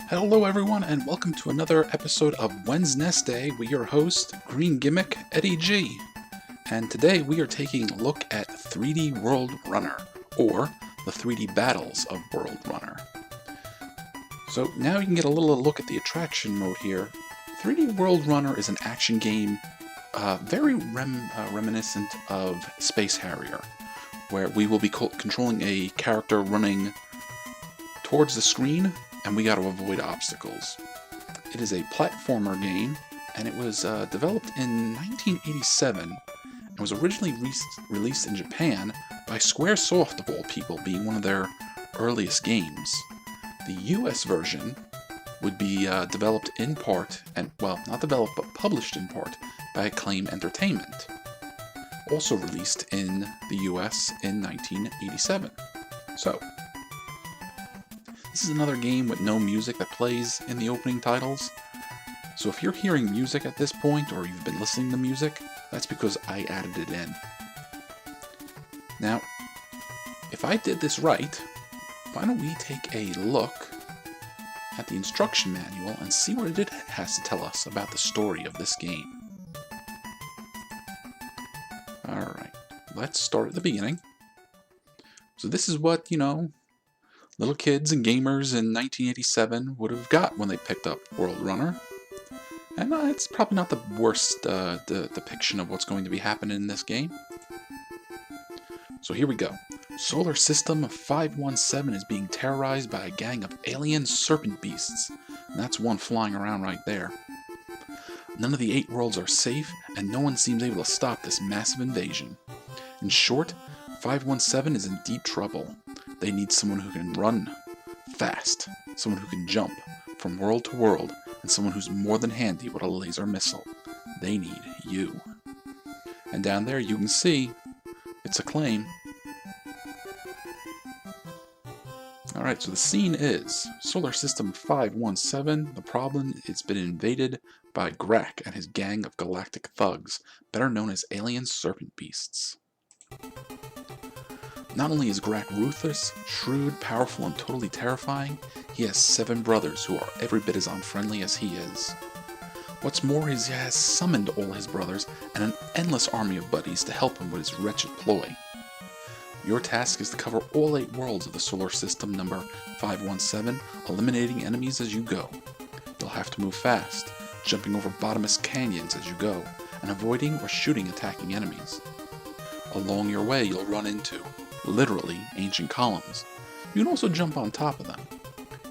Hello everyone and welcome to another episode of WedNESday with your host, GreenGimmick, Eddie G. And today we are taking a look at 3D WorldRunner, or the 3D Battles of WorldRunner. So now you can get a little look at the attraction mode here. 3D WorldRunner is an action game very reminiscent of Space Harrier, where we will be controlling a character running towards the screen, and we got to avoid obstacles. It is a platformer game, and it was developed in 1987, and was originally released in Japan by SquareSoft, of all people, being one of their earliest games. The US version would be developed in part, and well, not developed, but published in part, by Acclaim Entertainment. Also released in the US in 1987. So, this is another game with no music that plays in the opening titles. So if you're hearing music at this point, or you've been listening to music, that's because I added it in. Now, if I did this right, why don't we take a look at the instruction manual and see what it has to tell us about the story of this game. Alright, let's start at the beginning. So this is what, little kids and gamers in 1987 would have got when they picked up WorldRunner. And it's probably not the worst depiction of what's going to be happening in this game. So here we go. Solar System 517 is being terrorized by a gang of alien serpent beasts. And that's one flying around right there. None of the 8 worlds are safe, and no one seems able to stop this massive invasion. In short, 517 is in deep trouble. They need someone who can run fast, someone who can jump from world to world, and someone who's more than handy with a laser missile. They need you. And down there you can see, it's Acclaim. Alright, so the scene is Solar System 517. The problem, it's been invaded by Grak and his gang of galactic thugs, better known as alien serpent beasts. Not only is Grak ruthless, shrewd, powerful, and totally terrifying, he has 7 brothers who are every bit as unfriendly as he is. What's more is he has summoned all his brothers and an endless army of buddies to help him with his wretched ploy. Your task is to cover all 8 worlds of the solar system number 517, eliminating enemies as you go. You'll have to move fast, jumping over bottomless canyons as you go, and avoiding or shooting attacking enemies. Along your way you'll run into, literally, ancient columns. You can also jump on top of them.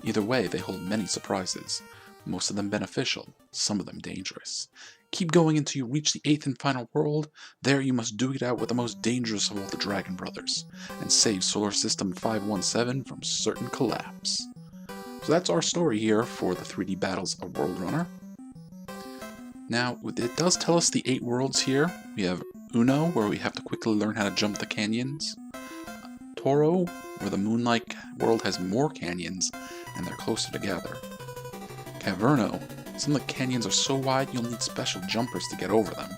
Either way, they hold many surprises, most of them beneficial, some of them dangerous. Keep going until you reach the 8th and final world. There you must duke it out with the most dangerous of all the Dragon Brothers, and save Solar System 517 from certain collapse. So that's our story here for the 3D Battles of WorldRunner. Now, it does tell us the 8 worlds here. We have Uno, where we have to quickly learn how to jump the canyons. Toro, where the Moonlight world has more canyons, and they're closer together. Caverno, some of the canyons are so wide you'll need special jumpers to get over them.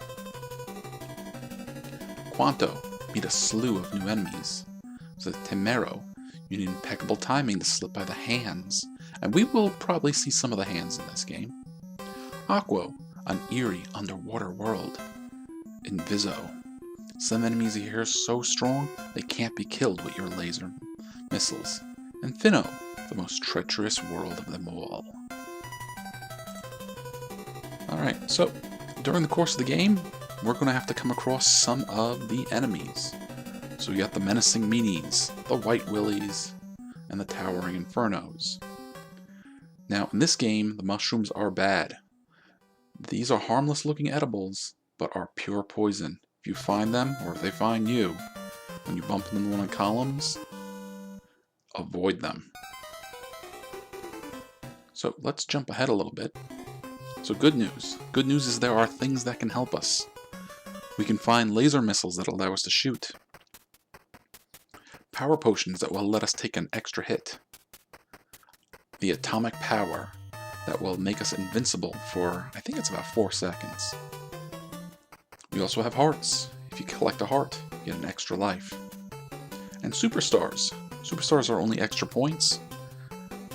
Quanto, meet a slew of new enemies. So Temero, you need impeccable timing to slip by the hands, and we will probably see some of the hands in this game. Aquo, an eerie underwater world. Inviso, some enemies here are so strong they can't be killed with your laser missiles. And Finno, the most treacherous world of them all. Alright, so during the course of the game, we're going to have to come across some of the enemies. So we got the menacing meanies, the white willies, and the towering infernos. Now in this game, the mushrooms are bad. These are harmless looking edibles, but are pure poison. If you find them, or if they find you, when you bump into one of the columns, avoid them. So let's jump ahead a little bit. So good news. Good news is there are things that can help us. We can find laser missiles that allow us to shoot. Power potions that will let us take an extra hit. The atomic power that will make us invincible for, I think it's about 4 seconds. We also have hearts. If you collect a heart, you get an extra life. And superstars. Superstars are only extra points,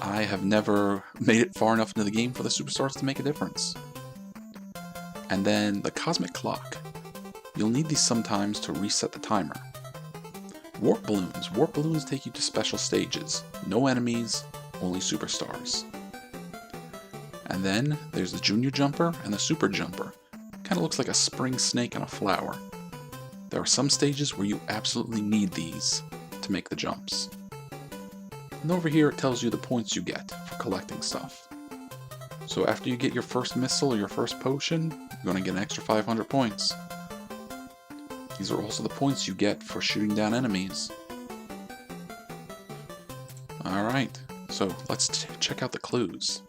I have never made it far enough into the game for the superstars to make a difference. And then the cosmic clock. You'll need these sometimes to reset the timer. Warp balloons. Warp balloons take you to special stages. No enemies, only superstars. And then there's the junior jumper and the super jumper. Kind of looks like a spring snake and a flower. There are some stages where you absolutely need these to make the jumps. And over here it tells you the points you get for collecting stuff. So after you get your first missile or your first potion, you're going to get an extra 500 points. These are also the points you get for shooting down enemies. Alright, so let's check out the clues.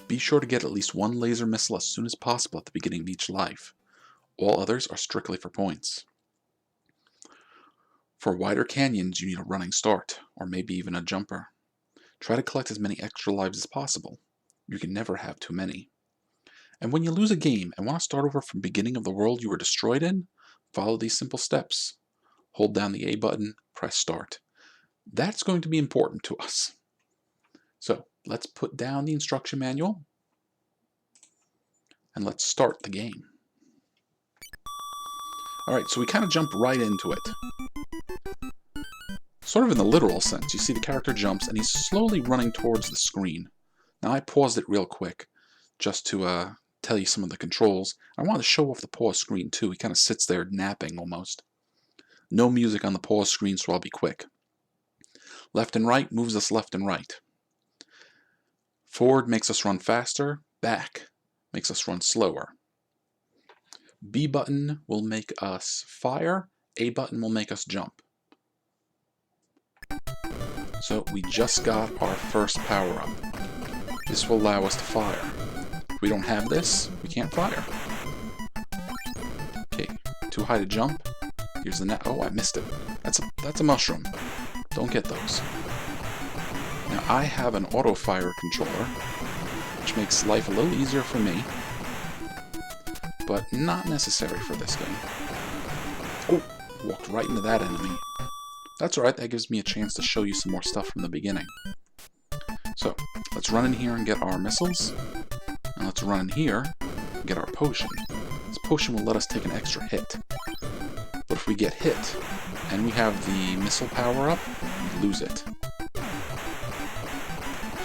Be sure to get at least one laser missile as soon as possible at the beginning of each life. All others are strictly for points. For wider canyons, you need a running start, or maybe even a jumper. Try to collect as many extra lives as possible. You can never have too many. And when you lose a game and want to start over from the beginning of the world you were destroyed in, follow these simple steps. Hold down the A button, press start. That's going to be important to us. So let's put down the instruction manual and let's start the game. Alright, so we kind of jump right into it. Sort of in the literal sense, you see the character jumps and he's slowly running towards the screen. Now I paused it real quick just to tell you some of the controls. I want to show off the pause screen too. He kind of sits there napping almost. No music on the pause screen, so I'll be quick. Left and right moves us left and right. Forward makes us run faster. Back makes us run slower. B button will make us fire. A button will make us jump. So we just got our first power up. This will allow us to fire. If we don't have this, we can't fire. Okay, too high to jump. Here's the net. Oh, I missed it. That's a mushroom. Don't get those. Now I have an auto fire controller, which makes life a little easier for me, but not necessary for this game. Oh, walked right into that enemy. That's alright, that gives me a chance to show you some more stuff from the beginning. So, let's run in here and get our missiles. And let's run in here and get our potion. This potion will let us take an extra hit. But if we get hit, and we have the missile power up, we lose it.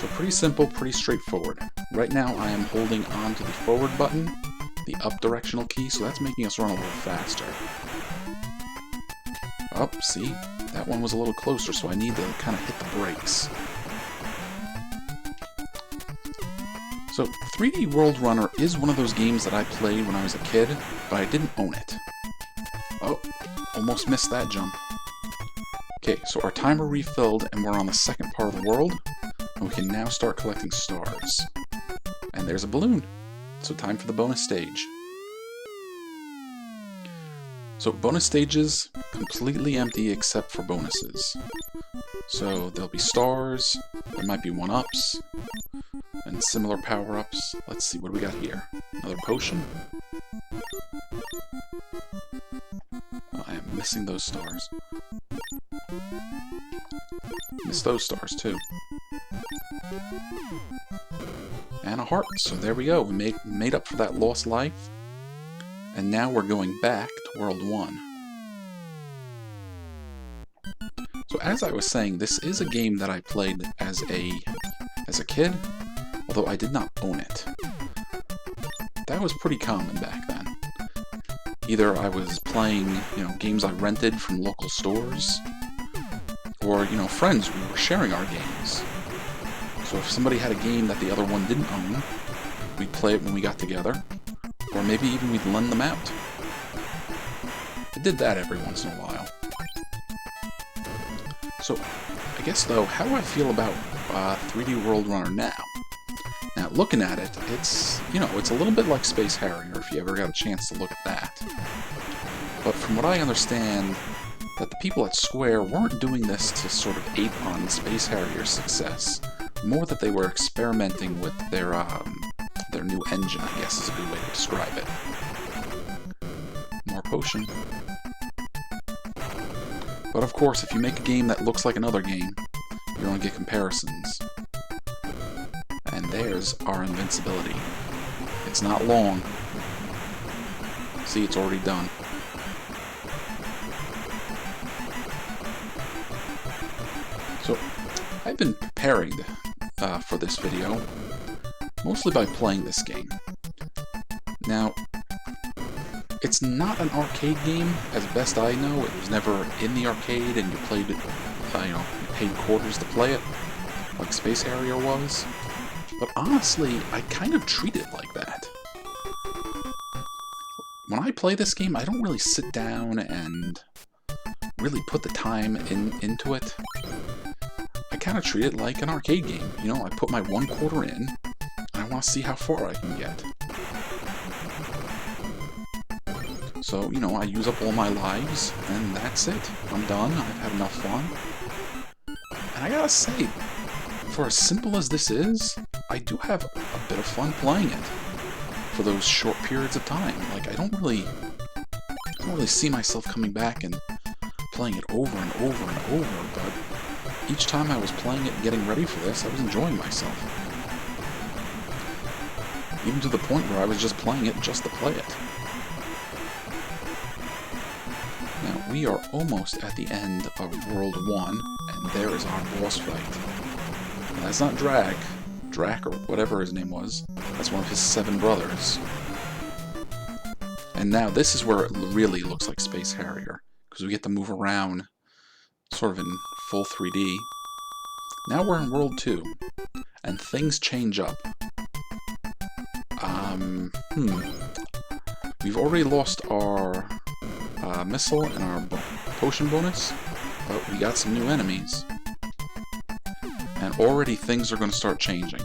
So pretty simple, pretty straightforward. Right now I am holding on to the forward button, the up directional key, so that's making us run a little faster. Oh, see? That one was a little closer, so I need to kind of hit the brakes. So, 3D WorldRunner is one of those games that I played when I was a kid, but I didn't own it. Oh, almost missed that jump. Okay, so our timer refilled, and we're on the second part of the world, and we can now start collecting stars. And there's a balloon. So time for the bonus stage. So bonus stages, completely empty except for bonuses. So there'll be stars, there might be 1-ups, and similar power-ups. Let's see, what do we got here? Another potion? Oh, I am missing those stars. Missed those stars too. And a heart, so there we go. We made up for that lost life. And now we're going back to World 1. So as I was saying, this is a game that I played as a kid, although I did not own it. That was pretty common back then. Either I was playing, games I rented from local stores, or, friends who were sharing our games. So if somebody had a game that the other one didn't own, we'd play it when we got together, or maybe even we'd lend them out. I did that every once in a while. So, I guess though, how do I feel about 3D WorldRunner now? Now, looking at it, it's a little bit like Space Harrier, if you ever got a chance to look at that. But from what I understand, that the people at Square weren't doing this to sort of ape on Space Harrier's success. More that they were experimenting with their new engine, I guess is a good way to describe it. More potion. But of course, if you make a game that looks like another game, you're going to get comparisons. there's our invincibility. It's not long. See, it's already done. So, I've been preparing for this video, mostly by playing this game. Now, it's not an arcade game, as best I know. It was never in the arcade, and you played it, you paid quarters to play it, like Space Harrier was. But honestly, I kind of treat it like that. When I play this game, I don't really sit down and really put the time into it. I kind of treat it like an arcade game. You know, I put my 1 quarter in, and I want to see how far I can get. So, you know, I use up all my lives, and that's it. I'm done. I've had enough fun. And I gotta say, for as simple as this is, I do have a bit of fun playing it for those short periods of time. Like, I don't really see myself coming back and playing it over and over and over, but each time I was playing it and getting ready for this, I was enjoying myself. Even to the point where I was just playing it just to play it. Now, we are almost at the end of World 1, and there is our boss fight. Now, that's not Drac, or whatever his name was. That's one of his 7 brothers. And now this is where it really looks like Space Harrier, because we get to move around sort of in full 3D. Now we're in World 2, and things change up. We've already lost our missile and our potion bonus, but we got some new enemies. And already things are going to start changing.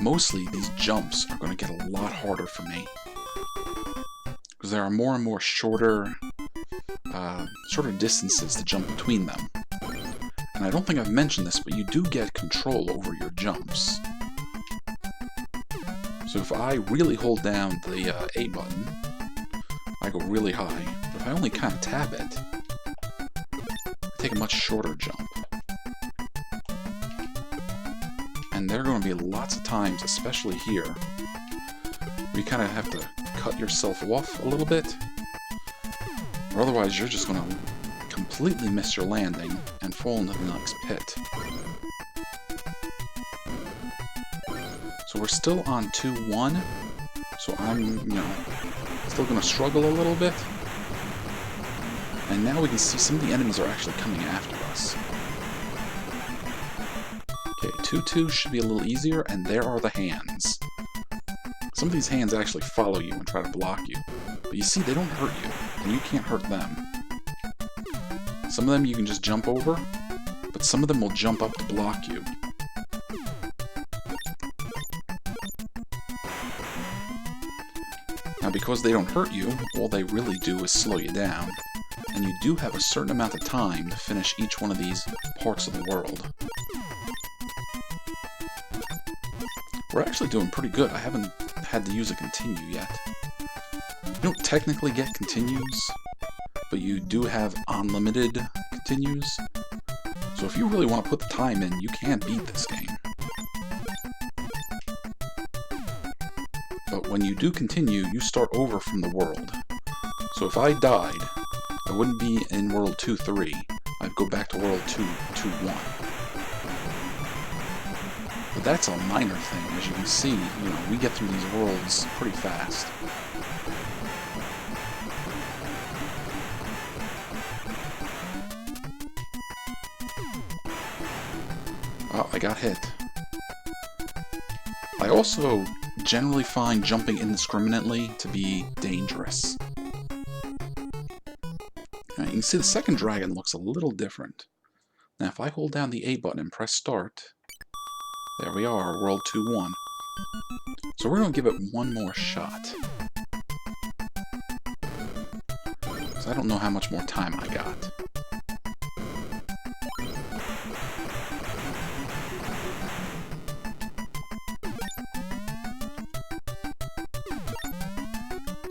Mostly these jumps are going to get a lot harder for me, because there are more and more shorter distances to jump between them. And I don't think I've mentioned this, but you do get control over your jumps. So if I really hold down the A button, I go really high. But if I only kind of tap it, I take a much shorter jump. And there are going to be lots of times, especially here, where you kind of have to cut yourself off a little bit, or otherwise you're just going to completely miss your landing and fall into the next pit. So we're still on 2-1, so I'm, still going to struggle a little bit. And now we can see some of the enemies are actually coming after us. Okay, 2-2 should be a little easier, and there are the hands. Some of these hands actually follow you and try to block you. But you see, they don't hurt you, and you can't hurt them. Some of them you can just jump over, but some of them will jump up to block you. Now, because they don't hurt you, all they really do is slow you down. And you do have a certain amount of time to finish each one of these parts of the world. We're actually doing pretty good. I haven't had to use a continue yet. You don't technically get continues, but you do have unlimited continues. So if you really want to put the time in, you can beat this game. But when you do continue, you start over from the world. So if I died, I wouldn't be in World 2-3. I'd go back to World 2-1. But that's a minor thing. As you can see, we get through these worlds pretty fast. Oh, I got hit. I also generally find jumping indiscriminately to be dangerous. Now, you can see the second dragon looks a little different. Now, if I hold down the A button and press start, there we are, World 2-1. So we're going to give it one more shot. So I don't know how much more time I got.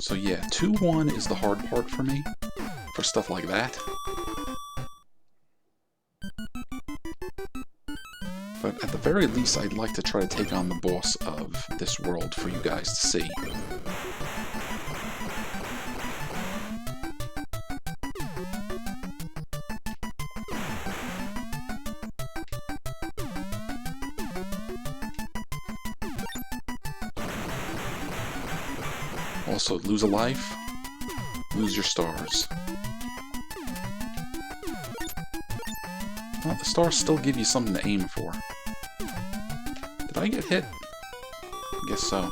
So yeah, 2-1 is the hard part for me, for stuff like that. But at the very least, I'd like to try to take on the boss of this world for you guys to see. Also, lose a life, lose your stars. Well, the stars still give you something to aim for. Did I get hit? I guess so.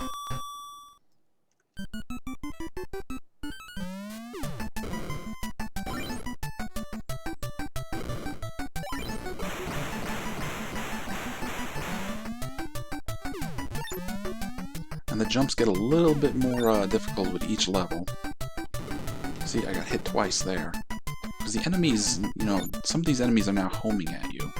And the jumps get a little bit more difficult with each level. See, I got hit twice there. Because the enemies, you know, some of these enemies are now homing at you.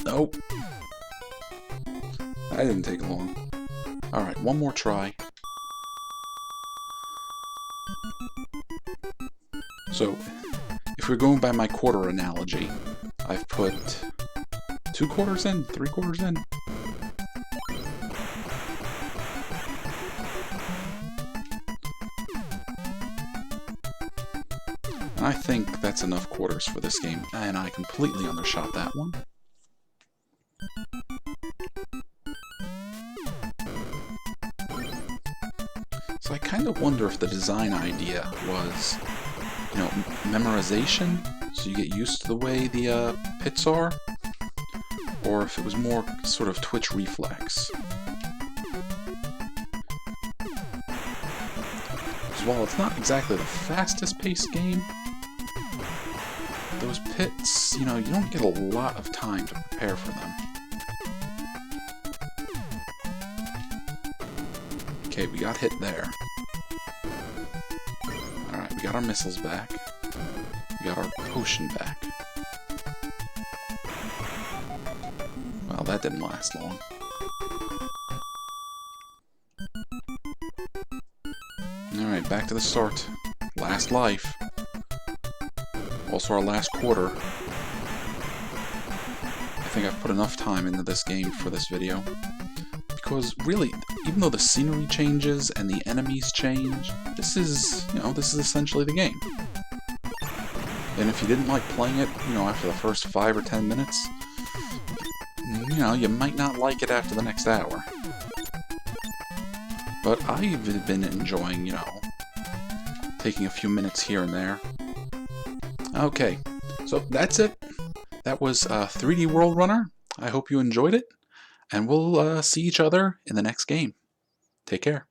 Nope. That didn't take long. Alright, one more try. So, if we're going by my quarter analogy, I've put 2 quarters in, 3 quarters in. And I think that's enough quarters for this game, and I completely undershot that one. So I kind of wonder if the design idea was, you know, memorization, so you get used to the way the pits are, or if it was more sort of twitch reflex. Because while it's not exactly the fastest paced game, those pits, you know, you don't get a lot of time to prepare for them. Okay, we got hit there. Alright, we got our missiles back. We got our potion back. Well, that didn't last long. Alright, back to the start. Last life. Also our last quarter. I think I've put enough time into this game for this video. Because really, even though the scenery changes and the enemies change, this is, you know, this is essentially the game. And if you didn't like playing it, you know, after the first 5 or 10 minutes, you know, you might not like it after the next hour. But I've been enjoying, you know, taking a few minutes here and there. Okay, so that's it. That was 3D WorldRunner. I hope you enjoyed it, and we'll see each other in the next game. Take care.